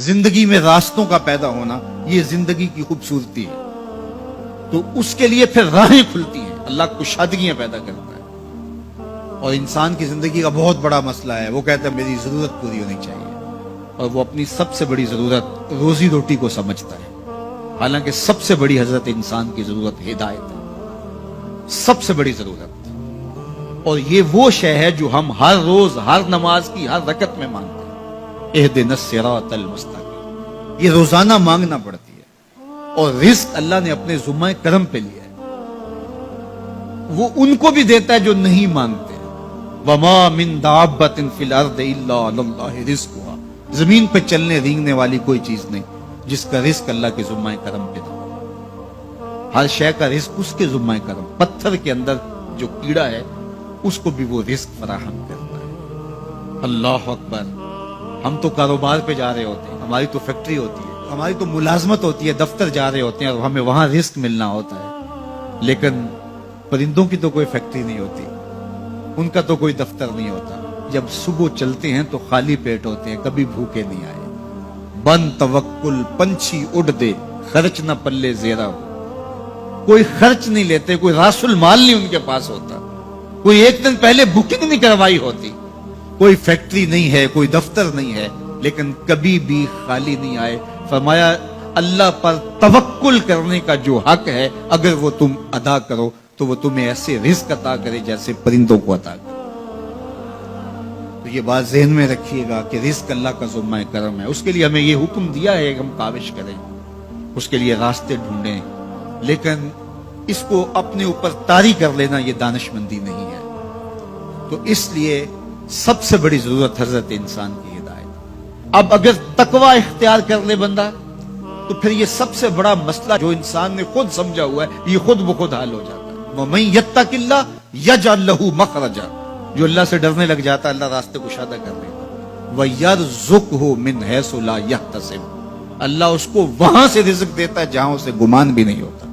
زندگی میں راستوں کا پیدا ہونا یہ زندگی کی خوبصورتی ہے. تو اس کے لیے پھر راہیں کھلتی ہیں، اللہ کشادگیاں پیدا کرتا ہے. اور انسان کی زندگی کا بہت بڑا مسئلہ ہے، وہ کہتا ہے میری ضرورت پوری ہونی چاہیے، اور وہ اپنی سب سے بڑی ضرورت روزی روٹی کو سمجھتا ہے. حالانکہ سب سے بڑی حضرت انسان کی ضرورت ہدایت ہے، سب سے بڑی ضرورت. اور یہ وہ شے ہے جو ہم ہر روز ہر نماز کی ہر رکعت میں مانگتے ہیں، اہدنا الصراط المستقیم. یہ روزانہ مانگنا پڑتی ہے. اور رزق اللہ نے اپنے ذمہ کرم پہ لیا ہے، وہ ان کو بھی دیتا ہے جو نہیں مانگتے. وما من دابۃ فی الارض الا علی اللہ رزقها. زمین پہ چلنے رینگنے والی کوئی چیز نہیں جس کا رزق اللہ کے ذمہ کرم پہ نہ ہو. ہر شے کا رزق اس کے ذمہ کرم. پتھر کے اندر جو کیڑا ہے اس کو بھی وہ رزق فراہم کرتا ہے. اللہ اکبر. ہم تو کاروبار پہ جا رہے ہوتے ہیں، ہماری تو فیکٹری ہوتی ہے، ہماری تو ملازمت ہوتی ہے، دفتر جا رہے ہوتے ہیں اور ہمیں وہاں رزق ملنا ہوتا ہے. لیکن پرندوں کی تو کوئی فیکٹری نہیں ہوتی، ان کا تو کوئی دفتر نہیں ہوتا. جب صبح چلتے ہیں تو خالی پیٹ ہوتے ہیں، کبھی بھوکے نہیں آئے. بن توکل پنچھی اڑ دے، خرچ نہ پلے زیرہ ہو. کوئی خرچ نہیں لیتے، کوئی راس المال نہیں ان کے پاس ہوتا، کوئی ایک دن پہلے بکنگ نہیں کروائی ہوتی. کوئی فیکٹری نہیں ہے، کوئی دفتر نہیں ہے، لیکن کبھی بھی خالی نہیں آئے. فرمایا اللہ پر توکل کرنے کا جو حق ہے اگر وہ تم ادا کرو تو وہ تمہیں ایسے رزق عطا کرے جیسے پرندوں کو عطا کرے. تو یہ بات ذہن میں رکھیے گا کہ رزق اللہ کا ذمہ کرم ہے. اس کے لیے ہمیں یہ حکم دیا ہے کہ ہم کاوش کریں، اس کے لیے راستے ڈھونڈیں، لیکن اس کو اپنے اوپر طاری کر لینا یہ دانشمندی نہیں ہے. تو اس لیے سب سے بڑی ضرورت حضرت انسان کی ہدایت. اب اگر تقوی اختیار کر لے بندہ تو پھر یہ سب سے بڑا مسئلہ جو انسان نے خود سمجھا ہوا ہے یہ خود بخود حل ہو جاتا ہے. وَمَن يَتَّقِ اللَّهَ يَجْعَل لَّهُ مَخْرَجًا. جو اللہ سے ڈرنے لگ جاتا ہے اللہ راستے کشادہ کر دے گا. وَيَرْزُقْهُ مِنْ حَيْثُ لَا يَحْتَسِبُ. اللہ اس کو وہاں سے رزق دیتا ہے جہاں اسے گمان بھی نہیں ہوتا.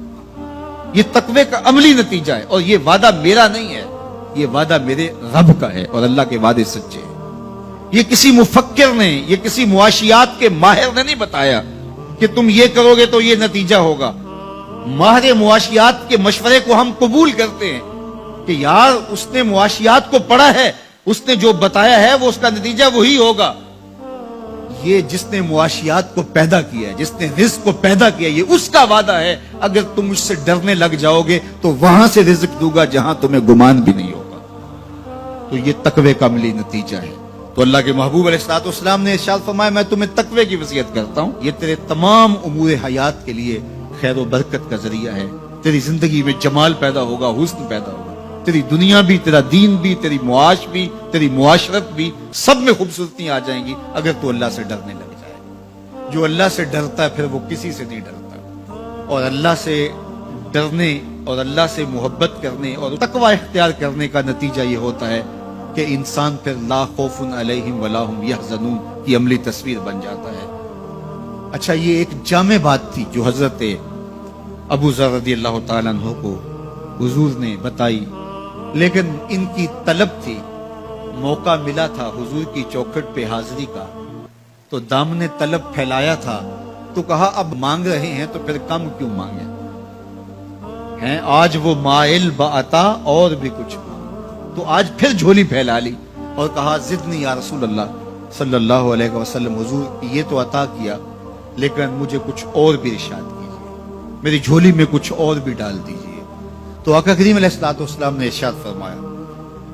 یہ تقوی کا عملی نتیجہ ہے. اور یہ وعدہ میرا نہیں ہے، یہ وعدہ میرے رب کا ہے، اور اللہ کے وعدے سچے ہیں. یہ کسی مفکر نے، یہ کسی معاشیات کے ماہر نے نہیں بتایا کہ تم یہ کرو گے تو یہ نتیجہ ہوگا. ماہر معاشیات کے مشورے کو ہم قبول کرتے ہیں کہ یار اس نے معاشیات کو پڑھا ہے، اس نے جو بتایا ہے وہ اس کا نتیجہ وہی ہوگا. یہ جس نے معاشیات کو پیدا کیا ہے، جس نے رزق کو پیدا کیا ہے، یہ اس کا وعدہ ہے اگر تم مجھ سے ڈرنے لگ جاؤ گے تو وہاں سے رزق دوں گا جہاں تمہیں گمان بھی نہیں ہوگا. تو یہ تقوی کا عملی نتیجہ ہے. تو اللہ کے محبوب علیہ الصلوۃ والسلام نے ارشاد فرمایا میں تمہیں تقوی کی وصیت کرتا ہوں، یہ تیرے تمام امور حیات کے لیے خیر و برکت کا ذریعہ ہے. تیری زندگی میں جمال پیدا ہوگا، حسن پیدا ہوگا. تیری دنیا بھی، تیرا دین بھی، تیری معاش بھی، تیری معاشرت بھی، سب میں خوبصورتیاں آ جائیں گی اگر تو اللہ سے ڈرنے لگ جائے. جو اللہ سے ڈرتا ہے پھر وہ کسی سے نہیں ڈرتا. اور اللہ سے ڈرنے اور اللہ سے محبت کرنے اور تقوی اختیار کرنے کا نتیجہ یہ ہوتا ہے کہ انسان پھر لا خوف علیہم ولا هم یحزنون کی عملی تصویر بن جاتا ہے. اچھا، یہ ایک جامع بات تھی جو حضرت ابو ذر رضی اللہ تعالیٰ عنہ کو حضور نے بتائی، لیکن ان کی طلب تھی. موقع ملا تھا حضور کی چوکھٹ پہ حاضری کا تو دامن طلب پھیلایا تھا، تو کہا اب مانگ رہے ہیں تو پھر کم کیوں مانگے ہیں. آج وہ مائل بعطا اور بھی کچھ مانگ، تو آج پھر جھولی پھیلا لی اور کہا زدنی یا رسول اللہ صلی اللہ علیہ وسلم. حضور یہ تو عطا کیا لیکن مجھے کچھ اور بھی ارشاد کیجیے، میری جھولی میں کچھ اور بھی ڈال دیجیے. تو آقا کریم علیہ الصلوۃ والسلام نے ارشاد فرمایا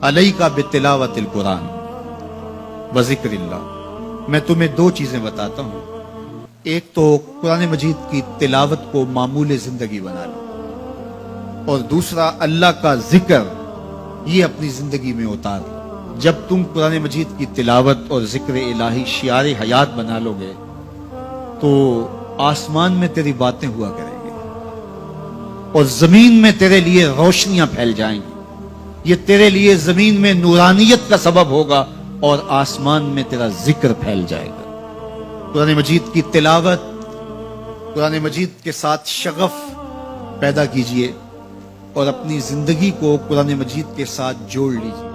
علیک بتلاوت القرآن وذکر اللہ. میں تمہیں دو چیزیں بتاتا ہوں. ایک تو قرآن مجید کی تلاوت کو معمول زندگی بنا لو، اور دوسرا اللہ کا ذکر یہ اپنی زندگی میں اتار لو. جب تم قرآن مجید کی تلاوت اور ذکر الہی شعار حیات بنا لو گے تو آسمان میں تیری باتیں ہوا کریں گے اور زمین میں تیرے لیے روشنیاں پھیل جائیں گی. یہ تیرے لیے زمین میں نورانیت کا سبب ہوگا اور آسمان میں تیرا ذکر پھیل جائے گا. قرآن مجید کی تلاوت، قرآن مجید کے ساتھ شغف پیدا کیجئے اور اپنی زندگی کو قرآن مجید کے ساتھ جوڑ لیجئے.